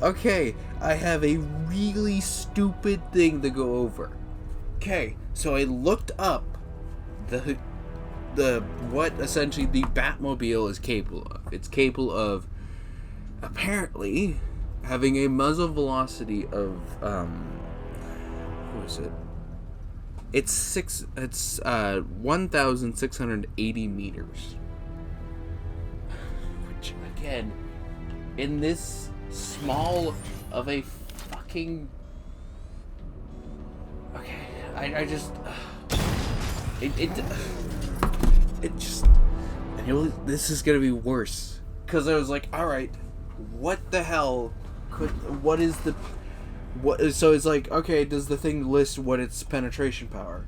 Okay, I have a really stupid thing to go over. Okay, so I looked up the what essentially the Batmobile is capable of. It's capable of apparently having a muzzle velocity of what is it? It's 1,680 meters. Which again, in this small of a fucking okay, I just it just I know this is gonna be worse because I was like, all right, what the hell what is the what? So it's like, okay, does the thing list what its penetration power?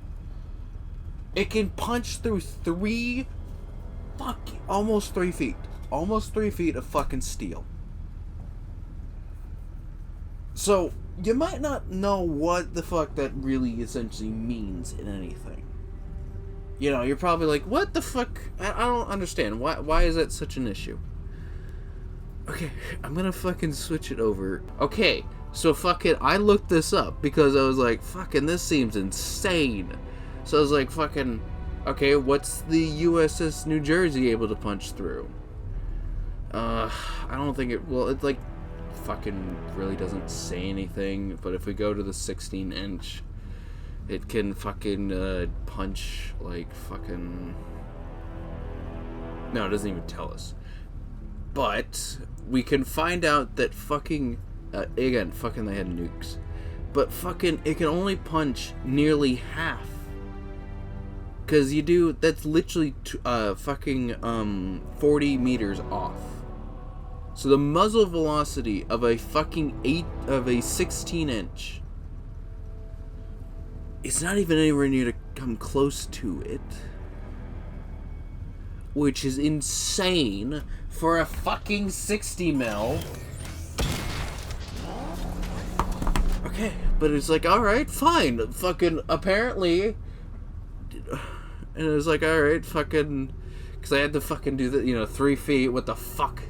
It can punch through almost 3 feet of fucking steel. So you might not know what the fuck that really essentially means in anything. You know, you're probably like, what the fuck? I don't understand. Why is that such an issue? Okay, I'm gonna fucking switch it over. Okay, so fucking, I looked this up because I was like, fucking, this seems insane. So I was like, fucking, okay, what's the USS New Jersey able to punch through? I don't think it, well, it like, fucking really doesn't say anything, but if we go to the 16-inch, it can fucking, punch, like, fucking, no, it doesn't even tell us. But we can find out that fucking again, fucking they had nukes, but fucking it can only punch nearly half. Cause that's literally fucking 40 meters off. So the muzzle velocity of a fucking 16-inch is not even anywhere near to come close to it. Which is insane for a fucking 60 mil. Okay, but it's like, alright, fine. Fucking, apparently. And it was like, alright, fucking. Because I had to fucking do the, 3 feet. What the fuck?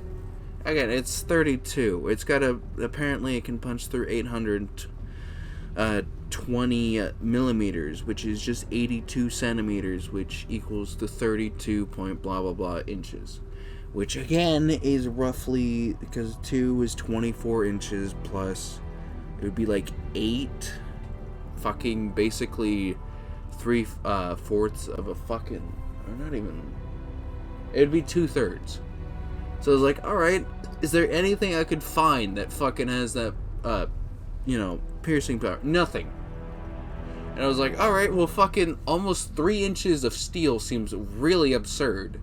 Again, it's 32. It's got apparently it can punch through 820 millimeters, which is just 82 centimeters, which equals to 32 point blah blah blah inches, which again is roughly, because 2 is 24 inches plus, it would be like 8 fucking basically 3/4 of a fucking, or not even, it'd be 2/3. So I was like, alright, is there anything I could find that fucking has that piercing power? Nothing. And I was like, alright, well fucking almost 3 inches of steel seems really absurd.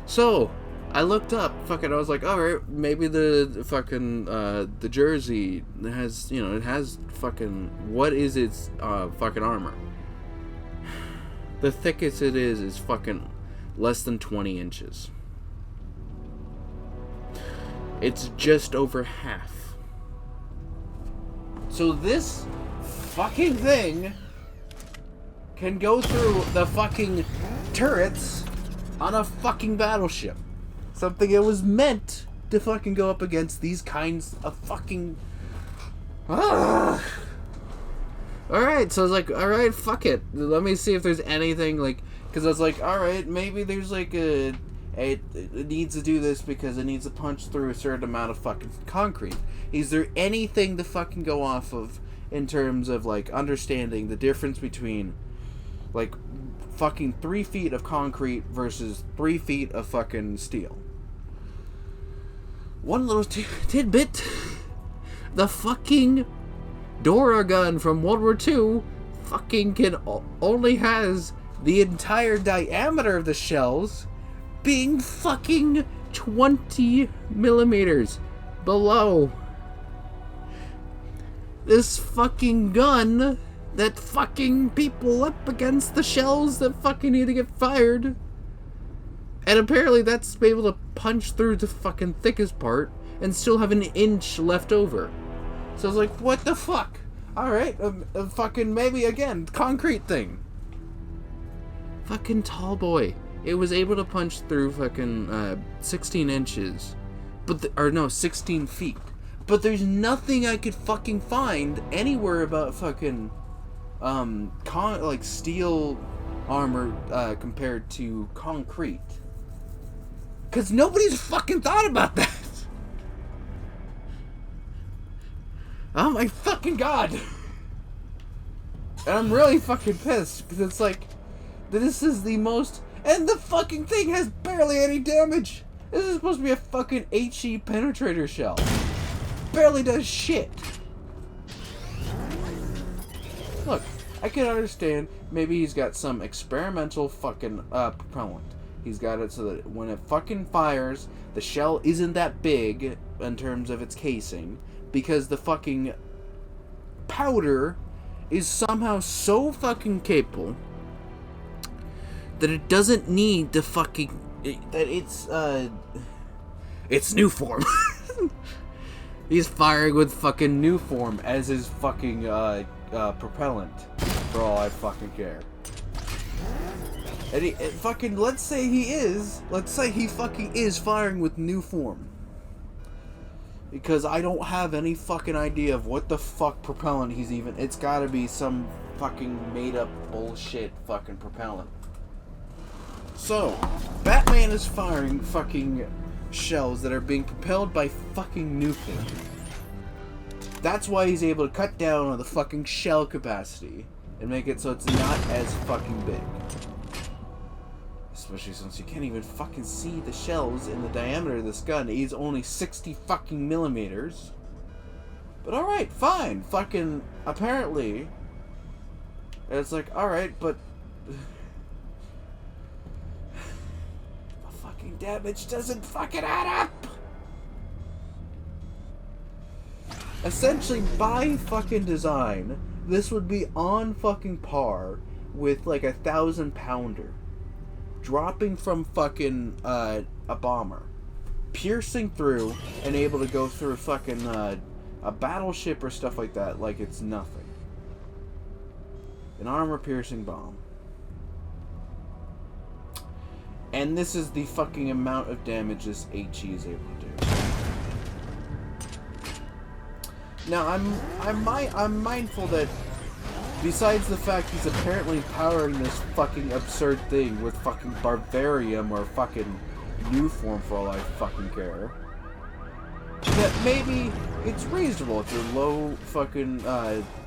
So, I looked up, fucking, I was like, alright, maybe the fucking, the Jersey has, it has fucking, what is its, fucking armor? The thickest it is fucking less than 20 inches. It's just over half. So this fucking thing can go through the fucking turrets on a fucking battleship. Something that was meant to fucking go up against these kinds of fucking... Alright, so I was like, alright, fuck it. Let me see if there's anything, like... Because I was like, alright, maybe there's like it needs to do this because it needs to punch through a certain amount of fucking concrete. Is there anything to fucking go off of in terms of, like, understanding the difference between, like, fucking 3 feet of concrete versus 3 feet of fucking steel? One little tidbit. The fucking Dora gun from World War II fucking only has the entire diameter of the shells being fucking 20 millimeters below. This fucking gun that fucking people up against the shells that fucking need to get fired. And apparently that's able to punch through the fucking thickest part and still have an inch left over. So I was like, what the fuck? Alright, fucking maybe again, concrete thing. Fucking tall boy. It was able to punch through fucking 16 inches Or no, 16 feet. But there's nothing I could fucking find anywhere about fucking, like steel armor, compared to concrete. Cause nobody's fucking thought about that. Oh my fucking god. And I'm really fucking pissed, because it's like, this is the most, and the fucking thing has barely any damage. This is supposed to be a fucking HE penetrator shell. Barely does shit. Look, I can understand, maybe he's got some experimental fucking, propellant. He's got it so that when it fucking fires, the shell isn't that big in terms of its casing, because the fucking powder is somehow so fucking capable that it doesn't need the fucking, that it's new form. He's firing with fucking new form as his fucking propellant, for all I fucking care. And let's say he fucking is firing with new form. Because I don't have any fucking idea of what the fuck propellant he's even... It's gotta be some fucking made up bullshit fucking propellant. So, Batman is firing fucking shells that are being propelled by fucking nuclear. That's why he's able to cut down on the fucking shell capacity and make it so it's not as fucking big. Especially since you can't even fucking see the shells in the diameter of this gun. He's only 60 fucking millimeters. But alright, fine. Fucking, apparently. It's like, alright, but... the fucking damage doesn't fucking add up! Essentially, by fucking design, this would be on fucking par with like 1,000-pounder. Dropping from fucking a bomber, piercing through and able to go through fucking a battleship or stuff like that like it's nothing. An armor-piercing bomb. And this is the fucking amount of damage this HE is able to do. Now I'm mindful that besides the fact he's apparently powering this fucking absurd thing with fucking barbarium or fucking new form for all I fucking care, that maybe it's reasonable. It's a low fucking,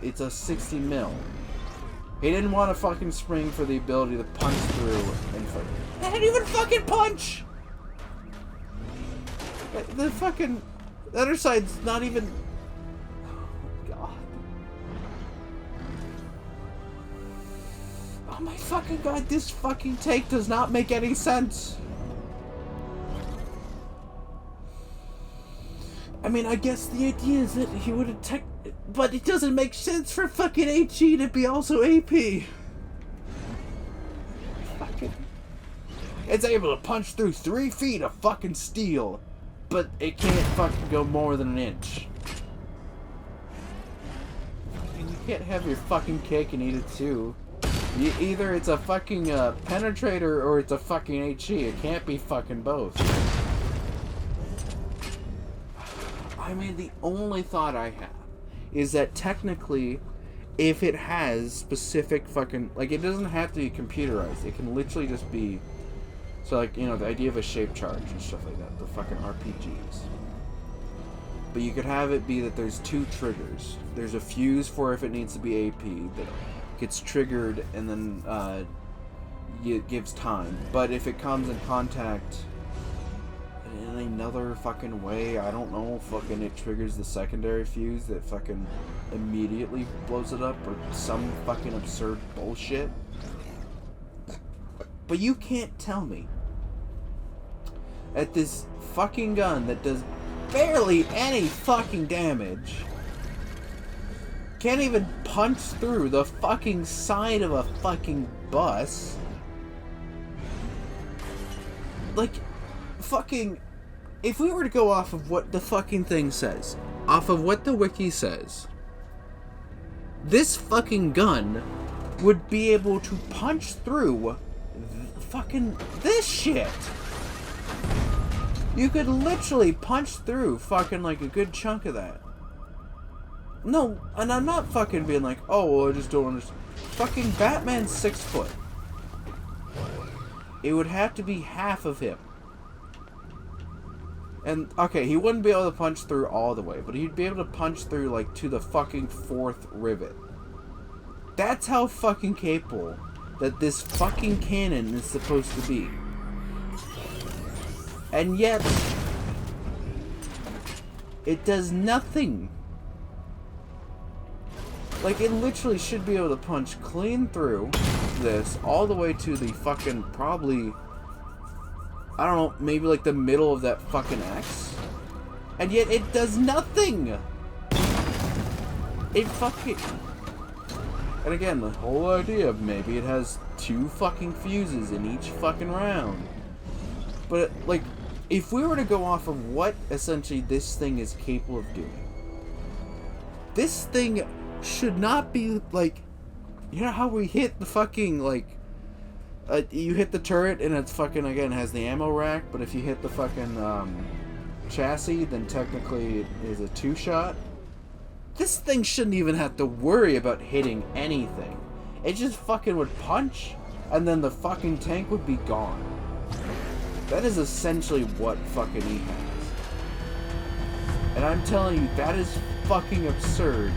it's a 60 mil. He didn't want to fucking spring for the ability to punch through and fucking... That didn't even fucking punch! The fucking... The other side's not even... Oh my fucking god, this fucking take does not make any sense. I mean, I guess the idea is that he would attack, but it doesn't make sense for fucking HE to be also AP. Fucking... It's able to punch through 3 feet of fucking steel, but it can't fucking go more than an inch. And you can't have your fucking cake and eat it too. Either it's a fucking penetrator or it's a fucking HE. It can't be fucking both. I mean, the only thought I have is that technically, if it has specific fucking... Like, it doesn't have to be computerized. It can literally just be... So, like, you know, the idea of a shape charge and stuff like that. The fucking RPGs. But you could have it be that there's 2 triggers. There's a fuse for if it needs to be AP that gets triggered and then it gives time. But if it comes in contact in another fucking way, I don't know, fucking it triggers the secondary fuse that fucking immediately blows it up or some fucking absurd bullshit. But you can't tell me that this fucking gun that does barely any fucking damage can't even punch through the fucking side of a fucking bus. Like, fucking... If we were to go off of what the fucking thing says, off of what the wiki says, this fucking gun would be able to punch through fucking this shit. You could literally punch through fucking like a good chunk of that. No, and I'm not fucking being like, oh, well, I just don't understand. Fucking Batman's 6 foot. It would have to be half of him. And, okay, he wouldn't be able to punch through all the way, but he'd be able to punch through, like, to the fucking 4th rivet. That's how fucking capable that this fucking cannon is supposed to be. And yet, it does nothing. Like, it literally should be able to punch clean through this all the way to the fucking, probably, I don't know, maybe like the middle of that fucking X. And yet it does nothing. It fucking... And again, the whole idea of maybe it has 2 fucking fuses in each fucking round. But, like, if we were to go off of what essentially this thing is capable of doing, this thing should not be like, you know how we hit the fucking, like, you hit the turret and it's fucking, again, has the ammo rack, but if you hit the fucking chassis, then technically it is a 2-shot. This thing shouldn't even have to worry about hitting anything. It just fucking would punch, and then the fucking tank would be gone. That is essentially what fucking he has. And I'm telling you, that is fucking absurd